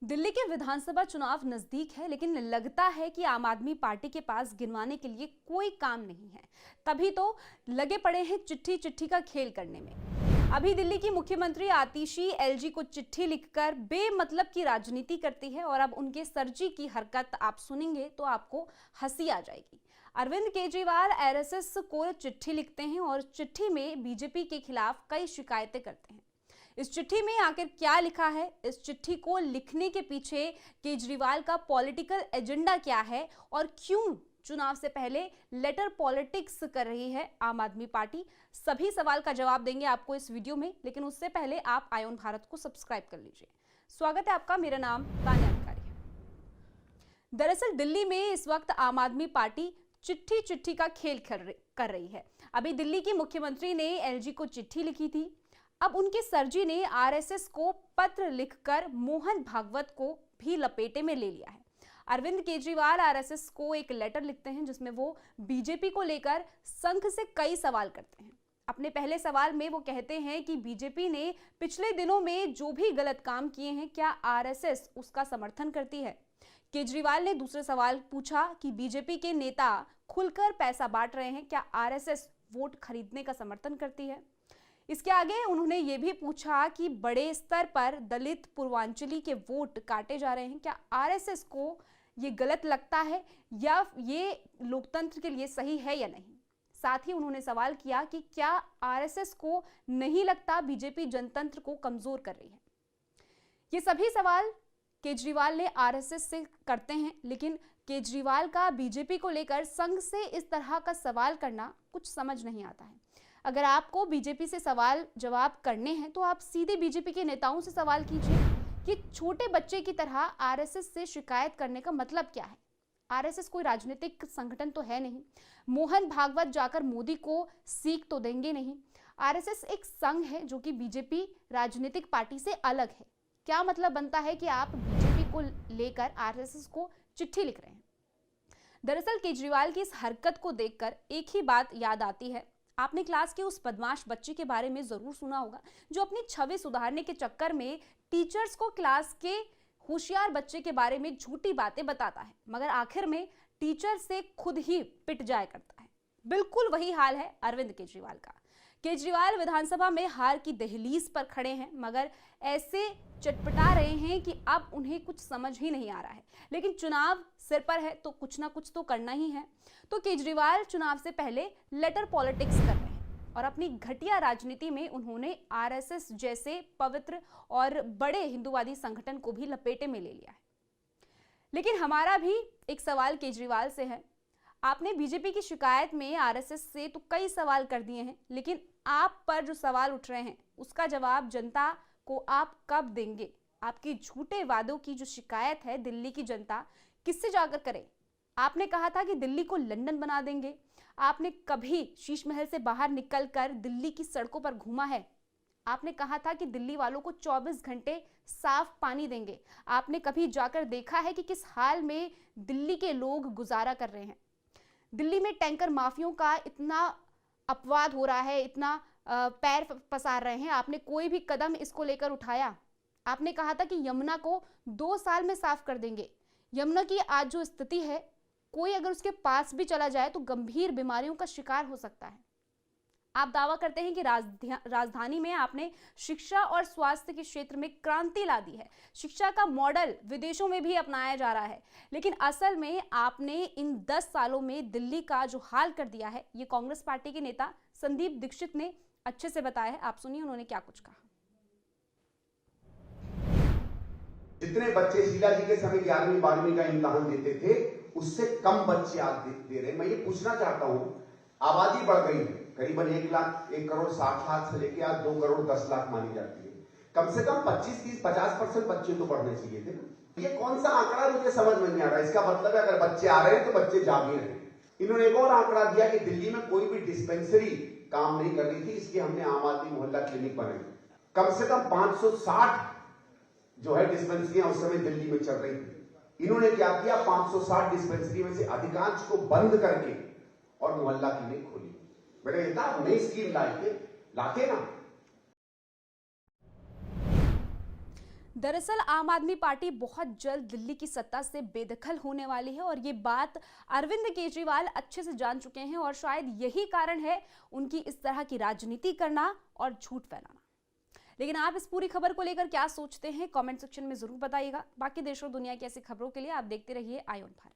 दिल्ली के विधानसभा चुनाव नजदीक है, लेकिन लगता है कि आम आदमी पार्टी के पास गिनवाने के लिए कोई काम नहीं है। तभी तो लगे पड़े हैं चिट्ठी चिट्ठी का खेल करने में। अभी दिल्ली की मुख्यमंत्री आतिशी एलजी को चिट्ठी लिखकर बेमतलब की राजनीति करती है और अब उनके सरजी की हरकत आप सुनेंगे तो आपको हंसी आ जाएगी। अरविंद केजरीवाल आरएसएस को चिट्ठी लिखते हैं और चिट्ठी में बीजेपी के खिलाफ कई शिकायतें करते हैं। इस चिट्ठी में आखिर क्या लिखा है, इस चिट्ठी को लिखने के पीछे केजरीवाल का पॉलिटिकल एजेंडा क्या है और क्यों चुनाव से पहले लेटर पॉलिटिक्स कर रही है आम आदमी पार्टी, सभी सवाल का जवाब देंगे आपको इस वीडियो में। लेकिन उससे पहले आप आयोन भारत को सब्सक्राइब कर लीजिए। स्वागत है आपका, मेरा नाम तान्या अधिकारी है। दरअसल दिल्ली में इस वक्त आम आदमी पार्टी चिट्ठी चिट्ठी का खेल कर रही है। अभी दिल्ली की मुख्यमंत्री ने एलजी को चिट्ठी लिखी थी, अब उनके सरजी ने आरएसएस को पत्र लिखकर मोहन भागवत को भी लपेटे में ले लिया है। अरविंद केजरीवाल आरएसएस को एक लेटर लिखते हैं जिसमें वो बीजेपी को लेकर संघ से कई सवाल करते हैं। अपने पहले सवाल में वो कहते हैं कि बीजेपी ने पिछले दिनों में जो भी गलत काम किए हैं, क्या आरएसएस उसका समर्थन करती है। केजरीवाल ने दूसरे सवाल पूछा कि बीजेपी के नेता खुलकर पैसा बांट रहे हैं, क्या आरएसएस वोट खरीदने का समर्थन करती है। इसके आगे उन्होंने ये भी पूछा कि बड़े स्तर पर दलित पूर्वांचली के वोट काटे जा रहे हैं, क्या आरएसएस को ये गलत लगता है या ये लोकतंत्र के लिए सही है या नहीं। साथ ही उन्होंने सवाल किया कि क्या आरएसएस को नहीं लगता बीजेपी जनतंत्र को कमजोर कर रही है। ये सभी सवाल केजरीवाल ने आरएसएस से करते हैं, लेकिन केजरीवाल का बीजेपी को लेकर संघ से इस तरह का सवाल करना कुछ समझ नहीं आता है। अगर आपको बीजेपी से सवाल जवाब करने हैं तो आप सीधे बीजेपी के नेताओं से सवाल कीजिए कि छोटे बच्चे की तरह आरएसएस से शिकायत करने का मतलब क्या है। आरएसएस कोई राजनीतिक संगठन तो है नहीं। मोहन भागवत जाकर मोदी को सीख तो देंगे नहीं। आरएसएस एक संघ है जो कि बीजेपी राजनीतिक पार्टी से अलग है। क्या मतलब बनता है कि आप बीजेपी को लेकर आरएसएस को चिट्ठी लिख रहे हैं। दरअसल केजरीवाल की इस हरकत को देखकर एक ही बात याद आती है। आपने क्लास के उस बदमाश बच्चे के बारे में जरूर सुना होगा जो अपनी छवि सुधारने के चक्कर में टीचर्स को क्लास के होशियार बच्चे के बारे में झूठी बातें बताता है, मगर आखिर में टीचर से खुद ही पिट जाया करता है। बिल्कुल वही हाल है अरविंद केजरीवाल का। केजरीवाल विधानसभा में हार की दहलीज पर खड़े हैं, मगर ऐसे चटपटा रहे हैं कि अब उन्हें कुछ समझ ही नहीं आ रहा है। लेकिन चुनाव सिर पर है तो कुछ ना कुछ तो करना ही है। तो केजरीवाल चुनाव से पहले लेटर पॉलिटिक्स कर रहे हैं और अपनी घटिया राजनीति में उन्होंने आरएसएस जैसे पवित्र और बड़े हिंदूवादी संगठन को भी लपेटे में ले लिया है। लेकिन हमारा भी एक सवाल केजरीवाल से है। आपने बीजेपी की शिकायत में आरएसएस से तो कई सवाल कर दिए हैं, लेकिन आप पर जो सवाल उठ रहे हैं उसका जवाब जनता को आप कब देंगे। आपकी झूठे वादों की जो शिकायत है दिल्ली की जनता किससे जाकर करे। आपने कहा था कि दिल्ली को लंदन बना देंगे। आपने कभी शीश महल से बाहर निकलकर दिल्ली की सड़कों पर घूमा है। आपने कहा था कि दिल्ली वालों को 24 घंटे साफ पानी देंगे। आपने कभी जाकर देखा है कि किस हाल में दिल्ली के लोग गुजारा कर रहे हैं। दिल्ली में टैंकर माफियों का इतना अपवाद हो रहा है, इतना पैर पसार रहे हैं, आपने कोई भी कदम इसको लेकर उठाया। आपने कहा था कि यमुना को 2 साल में साफ कर देंगे। यमुना की आज जो स्थिति है, कोई अगर उसके पास भी चला जाए तो गंभीर बीमारियों का शिकार हो सकता है। आप दावा करते हैं कि राजधानी में आपने शिक्षा और स्वास्थ्य के क्षेत्र में क्रांति ला दी है। शिक्षा का मॉडल विदेशों में भी अपनाया जा रहा है, लेकिन असल में आपने इन 10 सालों में दिल्ली का जो हाल कर दिया है, ये कांग्रेस पार्टी के नेता संदीप दीक्षित ने अच्छे से बताया है। आप सुनिए उन्होंने क्या कुछ कहा। जितने बच्चे शीला जी के समय 11वीं 12वीं का इम्तिहान देते थे, उससे कम बच्चे आज दे रहे हैं। मैं ये पूछना चाहता हूं, आबादी बढ़ गई है, करीबन 1 करोड़ 60 लाख से लेकर आज 2 करोड़ 10 लाख मानी जाती है। कम से कम 25-30-50% बच्चे तो बढ़ने चाहिए थे ना। ये कौन सा आंकड़ा मुझे समझ में नहीं आ रहा। इसका मतलब है अगर बच्चे आ रहे हैं तो बच्चे जा भी रहे हैं। इन्होंने एक और आंकड़ा दिया कि दिल्ली में कोई भी डिस्पेंसरी काम नहीं कर रही थी, इसलिए हमने आम आदमी मोहल्ला क्लिनिक बनाई। कम से कम 560 जो है डिस्पेंसरियां उस समय दिल्ली में चल रही थी। इन्होंने क्या किया, 560 डिस्पेंसरी में से अधिकांश को बंद करके और मोहल्ला क्लिनिक खोली। बेटा नई स्कीम लाते ना। दरअसल आम आदमी पार्टी बहुत जल्द दिल्ली की सत्ता से बेदखल होने वाली है और ये बात अरविंद केजरीवाल अच्छे से जान चुके हैं और शायद यही कारण है उनकी इस तरह की राजनीति करना और झूठ फैलाना। लेकिन आप इस पूरी खबर को लेकर क्या सोचते हैं, कमेंट सेक्शन में जरूर बताइएगा। बाकी देश और दुनिया की ऐसी खबरों के लिए आप देखते रहिए आईऑन भारत।